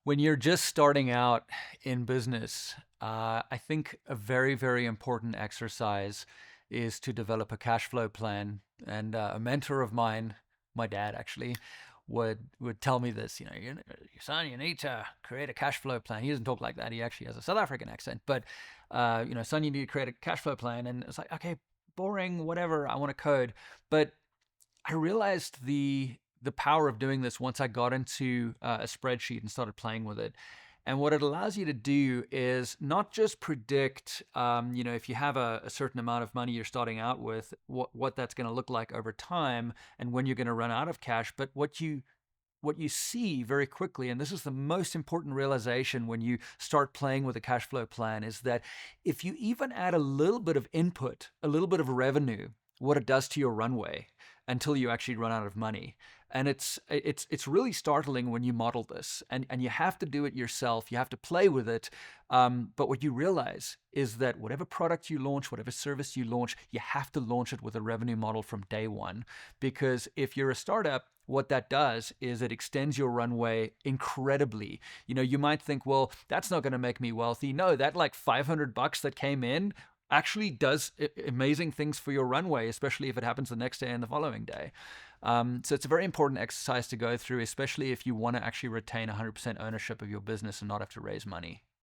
When you're just starting out in business, I think a very, very important exercise is to develop a cash flow plan. And a mentor of mine, my dad actually, would tell me this. Son, you need to create a cash flow plan. He doesn't talk like that. He actually has a South African accent. But son, you need to create a cash flow plan. And it's like, okay, boring, whatever. I want to code, but I realized the power of doing this once I got into a spreadsheet and started playing with it. And what it allows you to do is not just predict, if you have a certain amount of money you're starting out with, what that's going to look like over time and when you're going to run out of cash, but what you see very quickly, and this is the most important realization when you start playing with a cash flow plan, is that if you even add a little bit of input, a little bit of revenue, what it does to your runway until you actually run out of money. And it's really startling when you model this, and you have to do it yourself. You have to play with it. But what you realize is that whatever product you launch, whatever service you launch, you have to launch it with a revenue model from day one. Because if you're a startup, what that does is it extends your runway incredibly. You might think, well, that's not going to make me wealthy. No, that like $500 that came in actually does amazing things for your runway, especially if it happens the next day and the following day. So it's a very important exercise to go through, especially if you want to actually retain 100% ownership of your business and not have to raise money.